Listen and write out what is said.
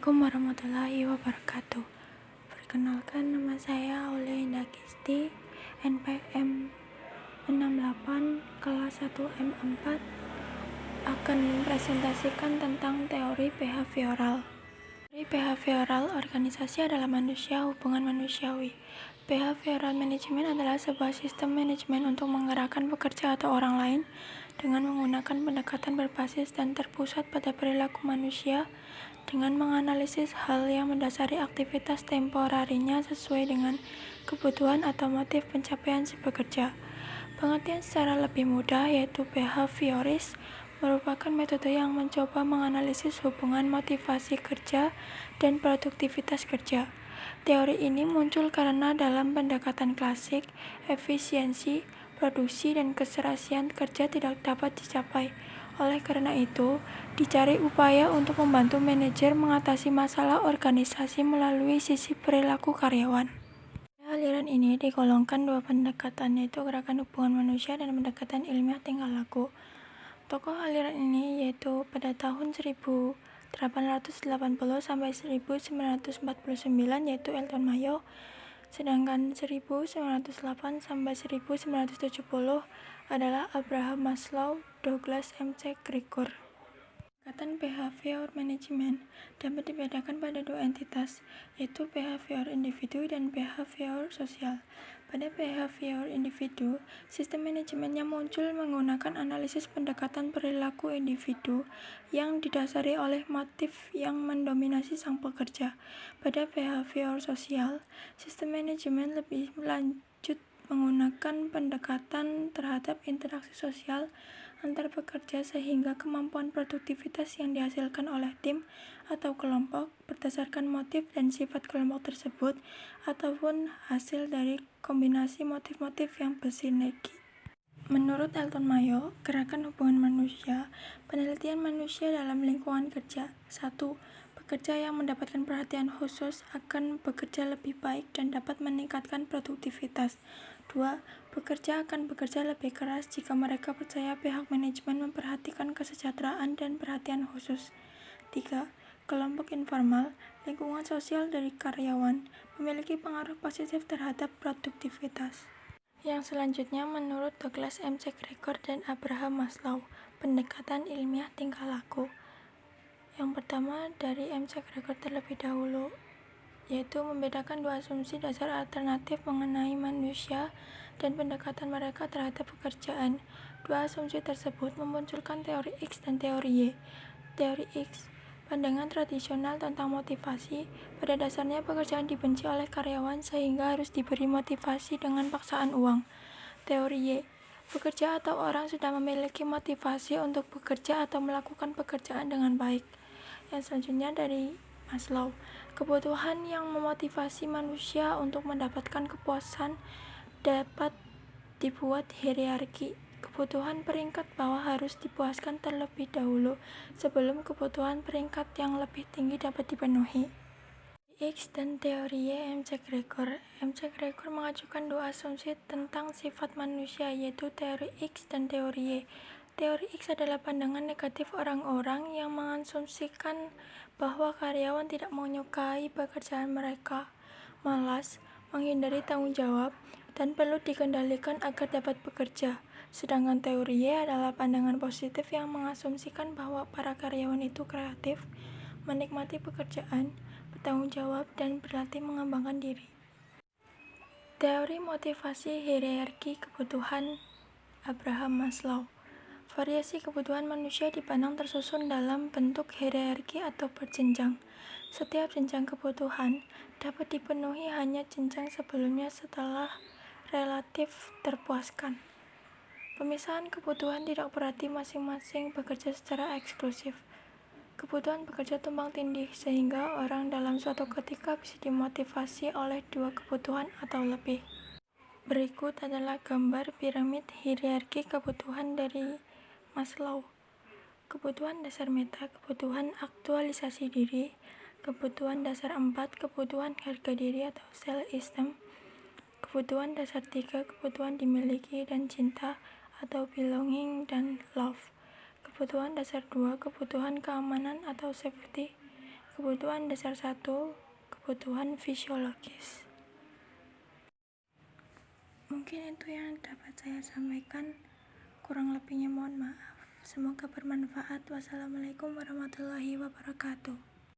Assalamualaikum warahmatullahi wabarakatuh. Perkenalkan, nama saya Aulia Gisti, NPM 68 kelas 1 M4, akan mempresentasikan tentang teori behavioral. Teori behavioral organisasi adalah manusia, hubungan manusiawi. Behavioral management adalah sebuah sistem manajemen untuk menggerakkan pekerja atau orang lain dengan menggunakan pendekatan berbasis dan terpusat pada perilaku manusia, dengan menganalisis hal yang mendasari aktivitas temporarinya sesuai dengan kebutuhan atau motif pencapaian si pekerja. Pengertian secara lebih mudah yaitu behavioris merupakan metode yang mencoba menganalisis hubungan motivasi kerja dan produktivitas kerja. Teori ini muncul karena dalam pendekatan klasik, efisiensi, produksi, dan keserasian kerja tidak dapat dicapai. Oleh karena itu, dicari upaya untuk membantu manajer mengatasi masalah organisasi melalui sisi perilaku karyawan. Aliran ini digolongkan dua pendekatan, yaitu gerakan hubungan manusia dan pendekatan ilmiah tingkah laku. Tokoh aliran ini yaitu pada tahun 1880 sampai 1949 yaitu Elton Mayo, sedangkan 1908 sampai 1970 adalah Abraham Maslow, Douglas M.C. Gregor. Pendekatan behavior management dapat dibedakan pada dua entitas, yaitu behavior individu dan behavior sosial. Pada behavior individu, sistem manajemennya muncul menggunakan analisis pendekatan perilaku individu yang didasari oleh motif yang mendominasi sang pekerja. Pada behavior sosial, sistem manajemen lebih lanjut menggunakan pendekatan terhadap interaksi sosial antar pekerja sehingga kemampuan produktivitas yang dihasilkan oleh tim atau kelompok berdasarkan motif dan sifat kelompok tersebut ataupun hasil dari kombinasi motif-motif yang bersinergi. Menurut Elton Mayo, gerakan hubungan manusia, penelitian manusia dalam lingkungan kerja. 1. Pekerja yang mendapatkan perhatian khusus akan bekerja lebih baik dan dapat meningkatkan produktivitas. 2. Pekerja akan bekerja lebih keras jika mereka percaya pihak manajemen memperhatikan kesejahteraan dan perhatian khusus. 3. Kelompok informal, lingkungan sosial dari karyawan, memiliki pengaruh positif terhadap produktivitas. Yang selanjutnya menurut Douglas M.C. Gregor dan Abraham Maslow, pendekatan ilmiah tingkah laku. Yang pertama dari M.C. Gregor terlebih dahulu, yaitu membedakan dua asumsi dasar alternatif mengenai manusia dan pendekatan mereka terhadap pekerjaan. Dua asumsi tersebut memunculkan teori X dan teori Y. Teori X, pandangan tradisional tentang motivasi, pada dasarnya pekerjaan dibenci oleh karyawan sehingga harus diberi motivasi dengan paksaan uang. Teori Y, pekerja atau orang sudah memiliki motivasi untuk bekerja atau melakukan pekerjaan dengan baik. Yang selanjutnya dari Maslow, kebutuhan yang memotivasi manusia untuk mendapatkan kepuasan dapat dibuat hierarki. Kebutuhan peringkat bawah harus dipuaskan terlebih dahulu sebelum kebutuhan peringkat yang lebih tinggi dapat dipenuhi. X dan teori Y M.C. Gregor. M.C. Gregor mengajukan dua asumsi tentang sifat manusia, yaitu teori X dan teori Y. Teori X adalah pandangan negatif orang-orang yang mengasumsikan bahwa karyawan tidak menyukai pekerjaan mereka, malas, menghindari tanggung jawab, dan perlu dikendalikan agar dapat bekerja. Sedangkan teori Y adalah pandangan positif yang mengasumsikan bahwa para karyawan itu kreatif, menikmati pekerjaan, bertanggung jawab, dan berlatih mengembangkan diri. Teori motivasi hierarki kebutuhan Abraham Maslow. Variasi kebutuhan manusia dipandang tersusun dalam bentuk hierarki atau berjenjang. Setiap jenjang kebutuhan dapat dipenuhi hanya jenjang sebelumnya setelah relatif terpuaskan. Pemisahan kebutuhan tidak berarti masing-masing bekerja secara eksklusif. Kebutuhan bekerja tumpang tindih sehingga orang dalam suatu ketika bisa dimotivasi oleh dua kebutuhan atau lebih. Berikut adalah gambar piramid hierarki kebutuhan dari Maslow. Kebutuhan dasar meta, kebutuhan aktualisasi diri, kebutuhan dasar 4, kebutuhan harga diri atau self-esteem, kebutuhan dasar 3, kebutuhan dimiliki dan cinta atau belonging dan love, kebutuhan dasar 2, kebutuhan keamanan atau safety, Kebutuhan dasar 1, kebutuhan fisiologis. Mungkin itu yang dapat saya sampaikan, kurang lebihnya mohon maaf. Semoga bermanfaat. Wassalamualaikum warahmatullahi wabarakatuh.